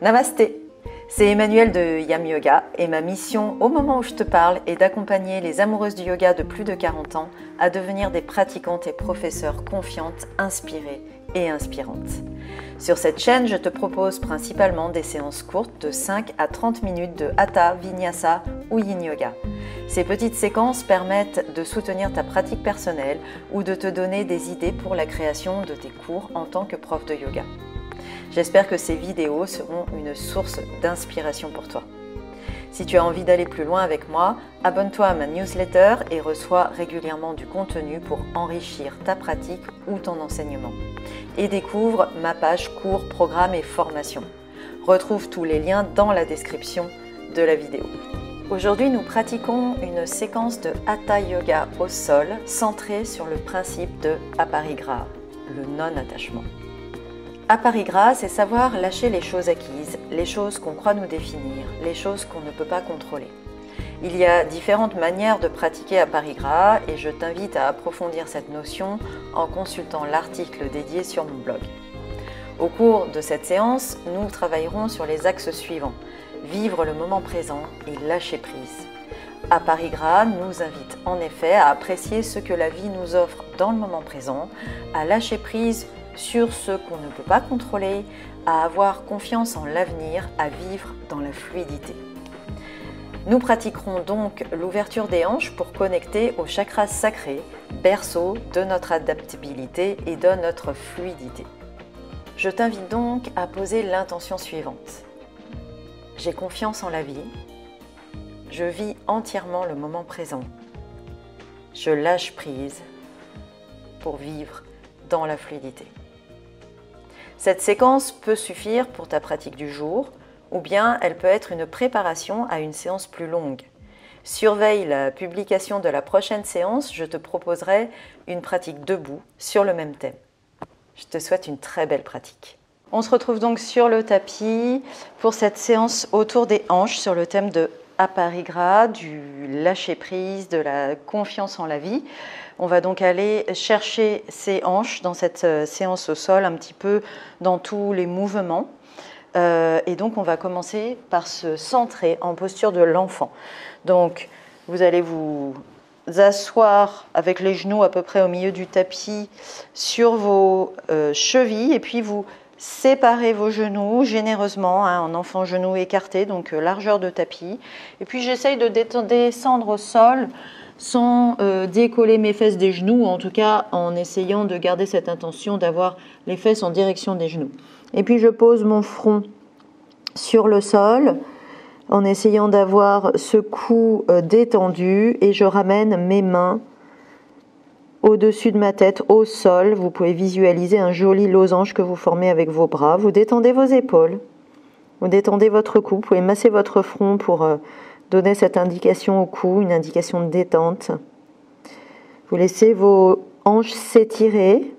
Namasté, c'est Emmanuelle de Yam Yoga et ma mission au moment où je te parle est d'accompagner les amoureuses du yoga de plus de 40 ans à devenir des pratiquantes et professeurs confiantes, inspirées et inspirantes. Sur cette chaîne, je te propose principalement des séances courtes de 5 à 30 minutes de Hatha, Vinyasa ou Yin Yoga. Ces petites séquences permettent de soutenir ta pratique personnelle ou de te donner des idées pour la création de tes cours en tant que prof de yoga. J'espère que ces vidéos seront une source d'inspiration pour toi. Si tu as envie d'aller plus loin avec moi, abonne-toi à ma newsletter et reçois régulièrement du contenu pour enrichir ta pratique ou ton enseignement. Et découvre ma page cours, programmes et formations. Retrouve tous les liens dans la description de la vidéo. Aujourd'hui, nous pratiquons une séquence de Hatha Yoga au sol centrée sur le principe de Aparigraha, le non-attachement. Aparigraha, c'est savoir lâcher les choses acquises, les choses qu'on croit nous définir, les choses qu'on ne peut pas contrôler. Il y a différentes manières de pratiquer Aparigraha et je t'invite à approfondir cette notion en consultant l'article dédié sur mon blog. Au cours de cette séance, nous travaillerons sur les axes suivants. Vivre le moment présent et lâcher prise. Aparigraha nous invite en effet à apprécier ce que la vie nous offre dans le moment présent, à lâcher prise sur ce qu'on ne peut pas contrôler, à avoir confiance en l'avenir, à vivre dans la fluidité. Nous pratiquerons donc l'ouverture des hanches pour connecter au chakra sacré, berceau de notre adaptabilité et de notre fluidité. Je t'invite donc à poser l'intention suivante. J'ai confiance en la vie, je vis entièrement le moment présent, je lâche prise pour vivre dans la fluidité. Cette séquence peut suffire pour ta pratique du jour ou bien elle peut être une préparation à une séance plus longue. Surveille la publication de la prochaine séance, je te proposerai une pratique debout sur le même thème. Je te souhaite une très belle pratique. On se retrouve donc sur le tapis pour cette séance autour des hanches sur le thème de Aparigraha, du lâcher-prise, de la confiance en la vie. On va donc aller chercher ces hanches dans cette séance au sol, un petit peu dans tous les mouvements. Et donc on va commencer par se centrer en posture de l'enfant. Donc vous allez vous asseoir avec les genoux à peu près au milieu du tapis sur vos chevilles et puis vous séparez vos genoux généreusement en enfant genou écarté, donc largeur de tapis. Et puis j'essaye de descendre au sol sans décoller mes fesses des genoux, ou en tout cas en essayant de garder cette intention d'avoir les fesses en direction des genoux. Et puis je pose mon front sur le sol en essayant d'avoir ce cou détendu et je ramène mes mains au-dessus de ma tête, au sol. Vous pouvez visualiser un joli losange que vous formez avec vos bras. Vous détendez vos épaules, vous détendez votre cou, vous pouvez masser votre front pour donner cette indication au cou, une indication de détente. Vous laissez vos hanches s'étirer,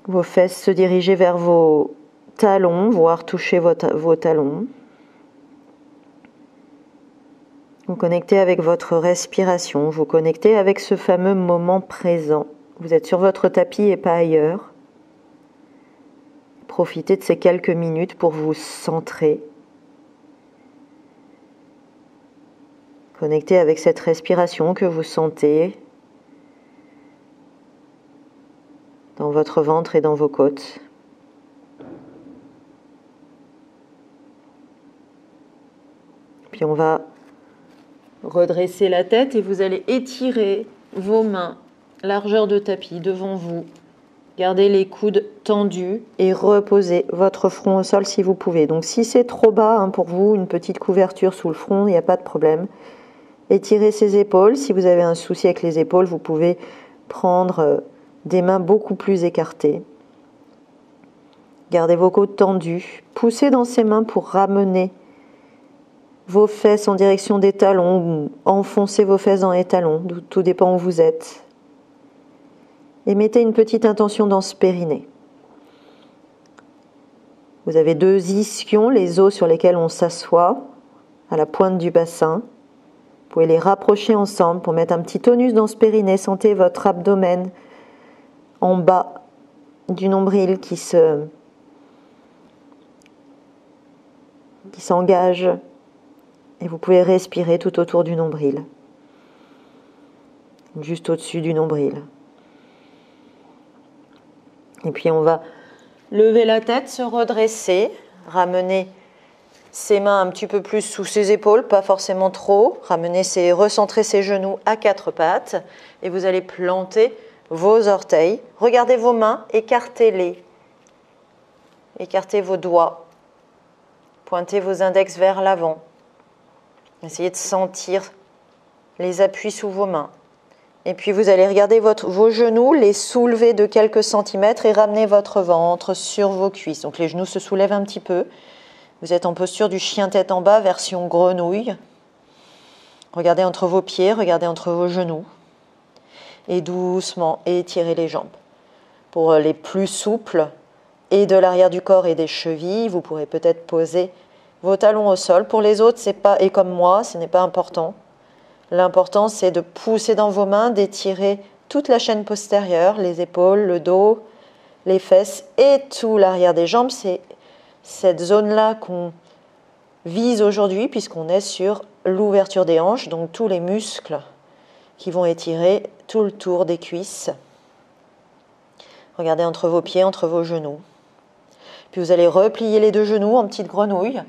vos fesses se diriger vers vos talons, voire toucher vos talons. Vous connectez avec votre respiration, vous connectez avec ce fameux moment présent. Vous êtes sur votre tapis et pas ailleurs. Profitez de ces quelques minutes pour vous centrer. Connectez avec cette respiration que vous sentez dans votre ventre et dans vos côtes. Puis on va redresser la tête et vous allez étirer vos mains, largeur de tapis devant vous. Gardez les coudes tendus et reposez votre front au sol si vous pouvez. Donc si c'est trop bas pour vous, une petite couverture sous le front, il n'y a pas de problème. Étirez ses épaules. Si vous avez un souci avec les épaules, vous pouvez prendre des mains beaucoup plus écartées. Gardez vos côtes tendues. Poussez dans ces mains pour ramener vos fesses en direction des talons ou enfoncez vos fesses dans les talons, tout dépend où vous êtes. Et mettez une petite intention dans ce périnée. Vous avez deux ischions, les os sur lesquels on s'assoit, à la pointe du bassin. Vous pouvez les rapprocher ensemble pour mettre un petit tonus dans ce périnée. Sentez votre abdomen en bas du nombril qui s'engage et vous pouvez respirer tout autour du nombril, juste au-dessus du nombril. Et puis on va lever la tête, se redresser, ramener ses mains un petit peu plus sous ses épaules, pas forcément trop, recentrer ses genoux à quatre pattes et vous allez planter vos orteils. Regardez vos mains, écartez-les. Écartez vos doigts. Pointez vos index vers l'avant. Essayez de sentir les appuis sous vos mains. Et puis vous allez regarder vos genoux, les soulever de quelques centimètres et ramener votre ventre sur vos cuisses. Donc les genoux se soulèvent un petit peu. Vous êtes en posture du chien tête en bas, version grenouille. Regardez entre vos pieds, regardez entre vos genoux. Et doucement étirez les jambes. Pour les plus souples, et de l'arrière du corps et des chevilles, vous pourrez peut-être poser vos talons au sol. Pour les autres, et comme moi, ce n'est pas important. L'important, c'est de pousser dans vos mains, d'étirer toute la chaîne postérieure, les épaules, le dos, les fesses et tout l'arrière des jambes. C'est cette zone-là qu'on vise aujourd'hui puisqu'on est sur l'ouverture des hanches, donc tous les muscles qui vont étirer tout le tour des cuisses. Regardez entre vos pieds, entre vos genoux. Puis vous allez replier les deux genoux en petite grenouille.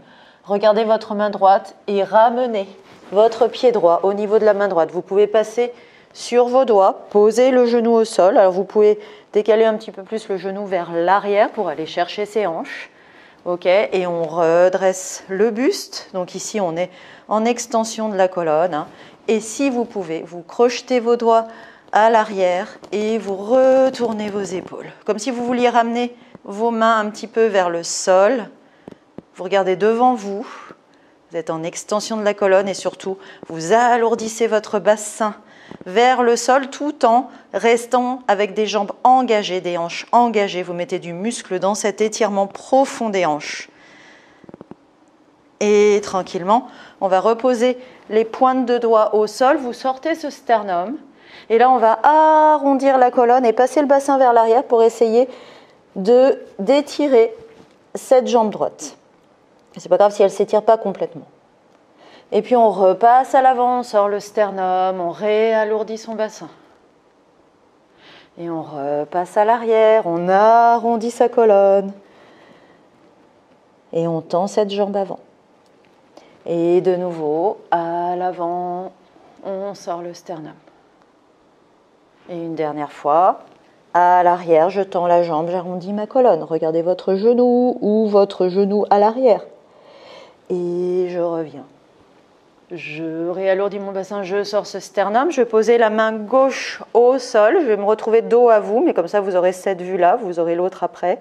Regardez votre main droite et ramenez votre pied droit au niveau de la main droite. Vous pouvez passer sur vos doigts, poser le genou au sol. Alors vous pouvez décaler un petit peu plus le genou vers l'arrière pour aller chercher ses hanches. Ok, et on redresse le buste. Donc ici, on est en extension de la colonne. Et si vous pouvez, vous crochetez vos doigts à l'arrière et vous retournez vos épaules. Comme si vous vouliez ramener vos mains un petit peu vers le sol. Vous regardez devant vous. Vous êtes en extension de la colonne et surtout, vous alourdissez votre bassin vers le sol tout en restant avec des jambes engagées, des hanches engagées. Vous mettez du muscle dans cet étirement profond des hanches. Et tranquillement, on va reposer les pointes de doigts au sol. Vous sortez ce sternum. Et là, on va arrondir la colonne et passer le bassin vers l'arrière pour essayer d'étirer cette jambe droite. C'est pas grave si elle ne s'étire pas complètement. Et puis on repasse à l'avant, on sort le sternum, on réalourdit son bassin. Et on repasse à l'arrière, on arrondit sa colonne. Et on tend cette jambe avant. Et de nouveau, à l'avant, on sort le sternum. Et une dernière fois, à l'arrière, je tends la jambe, j'arrondis ma colonne. Regardez votre genou ou votre genou à l'arrière. Et je reviens. Je réalourdis mon bassin, je sors ce sternum. Je vais poser la main gauche au sol. Je vais me retrouver dos à vous, mais comme ça, vous aurez cette vue-là. Vous aurez l'autre après.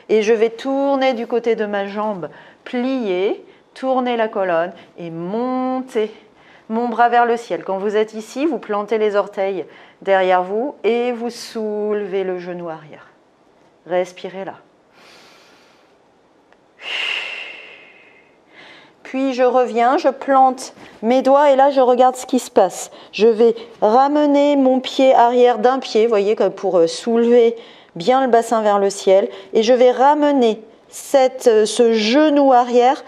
Et je vais tourner du côté de ma jambe, plier, tourner la colonne et monter mon bras vers le ciel. Quand vous êtes ici, vous plantez les orteils derrière vous et vous soulevez le genou arrière. Respirez là. Puis je reviens, je plante mes doigts et là je regarde ce qui se passe. Je vais ramener mon pied arrière d'un pied, vous voyez, comme pour soulever bien le bassin vers le ciel. Et je vais ramener ce genou arrière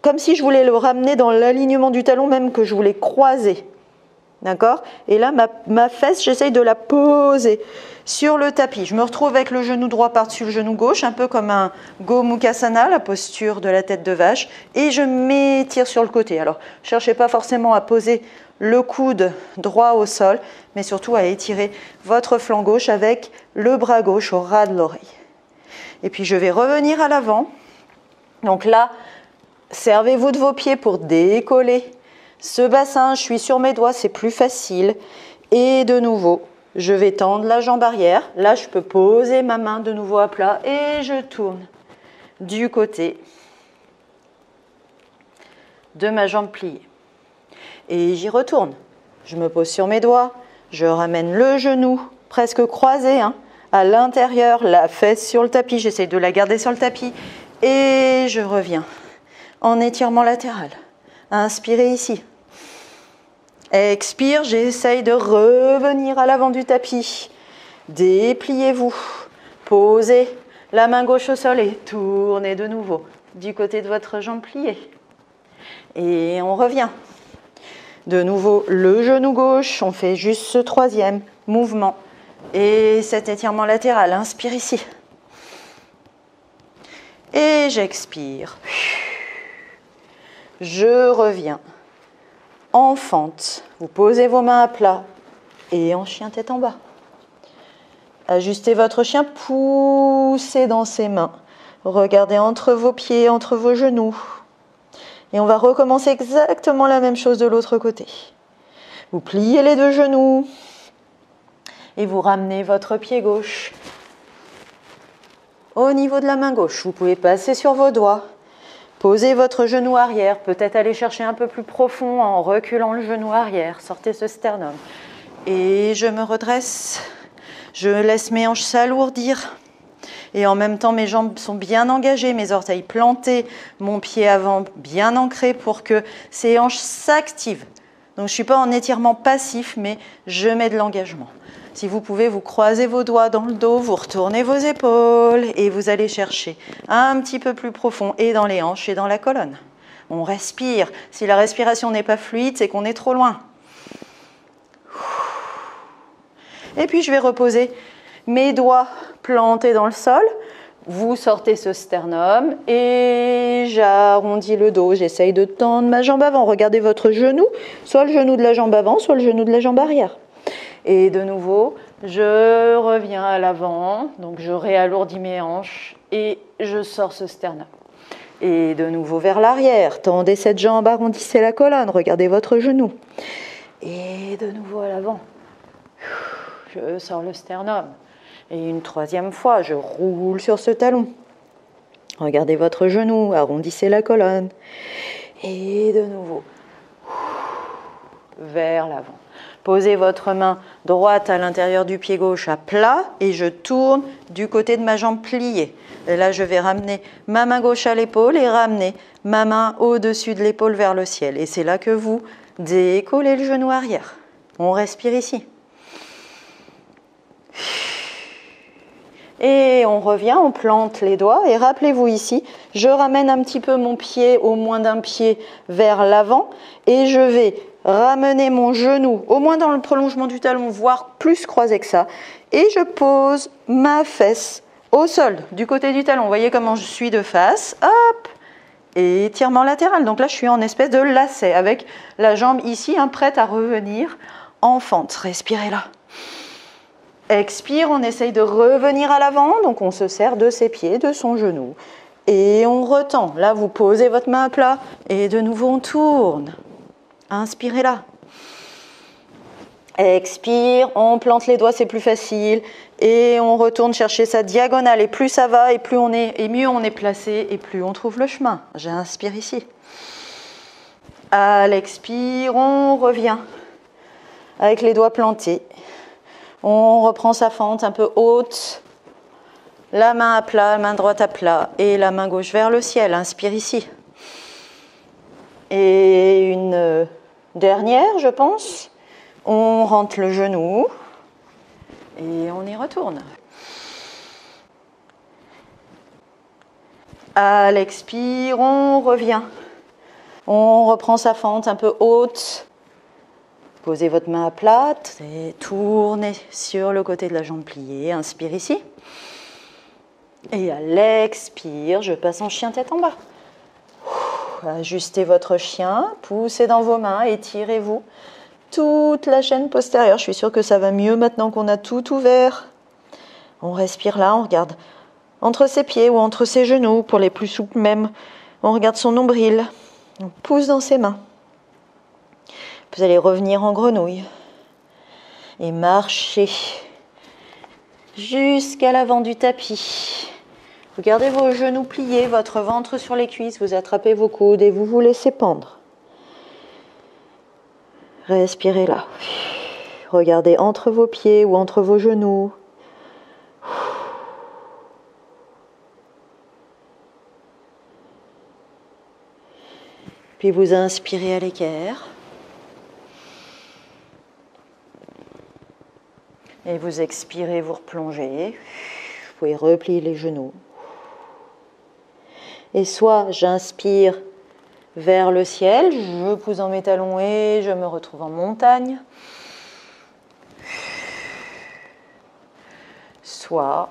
comme si je voulais le ramener dans l'alignement du talon, même que je voulais croiser. D'accord? Et là, ma fesse, j'essaye de la poser sur le tapis. Je me retrouve avec le genou droit par-dessus le genou gauche, un peu comme un Gomukhasana, la posture de la tête de vache. Et je m'étire sur le côté. Alors, ne cherchez pas forcément à poser le coude droit au sol, mais surtout à étirer votre flanc gauche avec le bras gauche au ras de l'oreille. Et puis, je vais revenir à l'avant. Donc là, servez-vous de vos pieds pour décoller ce bassin, je suis sur mes doigts, c'est plus facile. Et de nouveau, je vais tendre la jambe arrière. Là, je peux poser ma main de nouveau à plat et je tourne du côté de ma jambe pliée. Et j'y retourne. Je me pose sur mes doigts, je ramène le genou presque croisé à l'intérieur, la fesse sur le tapis. J'essaie de la garder sur le tapis et je reviens en étirement latéral. Inspirez ici. Expire, j'essaye de revenir à l'avant du tapis. Dépliez-vous. Posez la main gauche au sol et tournez de nouveau du côté de votre jambe pliée. Et on revient. De nouveau, le genou gauche, on fait juste ce troisième mouvement. Et cet étirement latéral, inspire ici. Et j'expire. Je reviens. En fente, vous posez vos mains à plat et en chien tête en bas. Ajustez votre chien, poussez dans ses mains. Regardez entre vos pieds, entre vos genoux. Et on va recommencer exactement la même chose de l'autre côté. Vous pliez les deux genoux et vous ramenez votre pied gauche au niveau de la main gauche. Vous pouvez passer sur vos doigts. Posez votre genou arrière, peut-être aller chercher un peu plus profond en reculant le genou arrière. Sortez ce sternum. Et je me redresse. Je laisse mes hanches s'alourdir. Et en même temps, mes jambes sont bien engagées, mes orteils plantés, mon pied avant bien ancré pour que ces hanches s'activent. Donc, je ne suis pas en étirement passif, mais je mets de l'engagement. Si vous pouvez, vous croisez vos doigts dans le dos, vous retournez vos épaules et vous allez chercher un petit peu plus profond et dans les hanches et dans la colonne. On respire. Si la respiration n'est pas fluide, c'est qu'on est trop loin. Et puis, je vais reposer mes doigts plantés dans le sol. Vous sortez ce sternum et j'arrondis le dos. J'essaye de tendre ma jambe avant. Regardez votre genou, soit le genou de la jambe avant, soit le genou de la jambe arrière. Et de nouveau, je reviens à l'avant. Donc, je réalourdis mes hanches et je sors ce sternum. Et de nouveau vers l'arrière. Tendez cette jambe, arrondissez la colonne. Regardez votre genou. Et de nouveau à l'avant. Je sors le sternum. Et une troisième fois, je roule sur ce talon. Regardez votre genou, arrondissez la colonne. Et de nouveau, vers l'avant. Posez votre main droite à l'intérieur du pied gauche à plat et je tourne du côté de ma jambe pliée. Et là, je vais ramener ma main gauche à l'épaule et ramener ma main au-dessus de l'épaule vers le ciel. Et c'est là que vous décollez le genou arrière. On respire ici. Et on revient, on plante les doigts et rappelez-vous ici, je ramène un petit peu mon pied, au moins d'un pied, vers l'avant et je vais ramener mon genou au moins dans le prolongement du talon, voire plus croisé que ça. Et je pose ma fesse au sol, du côté du talon. Vous voyez comment je suis de face. Hop! Et étirement latéral. Donc là, je suis en espèce de lacet avec la jambe ici, prête à revenir en fente. Respirez là. Expire, on essaye de revenir à l'avant, donc on se sert de ses pieds, de son genou. Et on retend. Là, vous posez votre main à plat et de nouveau, on tourne. Inspirez là. Expire, on plante les doigts, c'est plus facile. Et on retourne chercher sa diagonale. Et plus ça va, et mieux on est placé, et plus on trouve le chemin. J'inspire ici. À l'expire, on revient avec les doigts plantés. On reprend sa fente un peu haute, la main à plat, la main droite à plat et la main gauche vers le ciel. Inspire ici. Et une dernière, je pense. On rentre le genou et on y retourne. À l'expire, on revient. On reprend sa fente un peu haute. Posez votre main à plat et tournez sur le côté de la jambe pliée. Inspire ici. Et à l'expire, je passe en chien tête en bas. Ajustez votre chien, poussez dans vos mains, étirez-vous toute la chaîne postérieure. Je suis sûre que ça va mieux maintenant qu'on a tout ouvert. On respire là, on regarde entre ses pieds ou entre ses genoux, pour les plus souples même. On regarde son nombril. On pousse dans ses mains. Vous allez revenir en grenouille et marcher jusqu'à l'avant du tapis. Vous gardez vos genoux pliés, votre ventre sur les cuisses, vous attrapez vos coudes et vous vous laissez pendre. Respirez là. Regardez entre vos pieds ou entre vos genoux. Puis vous inspirez à l'équerre. Et vous expirez, vous replongez. pouvez replier les genoux. Et soit j'inspire vers le ciel, je pousse dans mes talons et je me retrouve en montagne. Soit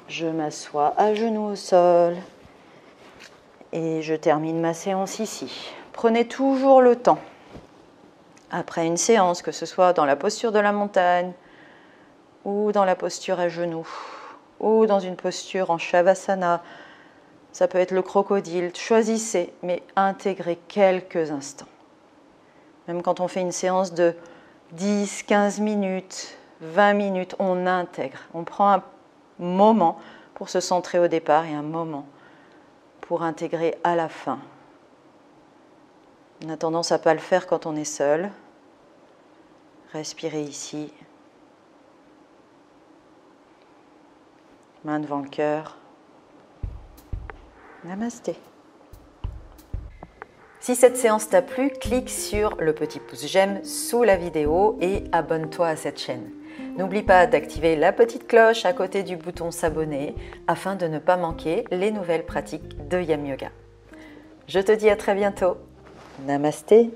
je m'assois à genoux au sol et je termine ma séance ici. Prenez toujours le temps. Après une séance, que ce soit dans la posture de la montagne ou dans la posture à genoux ou dans une posture en Shavasana, ça peut être le crocodile, choisissez, mais intégrez quelques instants. Même quand on fait une séance de 10, 15 minutes, 20 minutes, on intègre. On prend un moment pour se centrer au départ et un moment pour intégrer à la fin. On a tendance à ne pas le faire quand on est seul. Respirez ici. Main devant le cœur. Namasté. Si cette séance t'a plu, clique sur le petit pouce j'aime sous la vidéo et abonne-toi à cette chaîne. N'oublie pas d'activer la petite cloche à côté du bouton s'abonner afin de ne pas manquer les nouvelles pratiques de Yam Yoga. Je te dis à très bientôt. Namasté.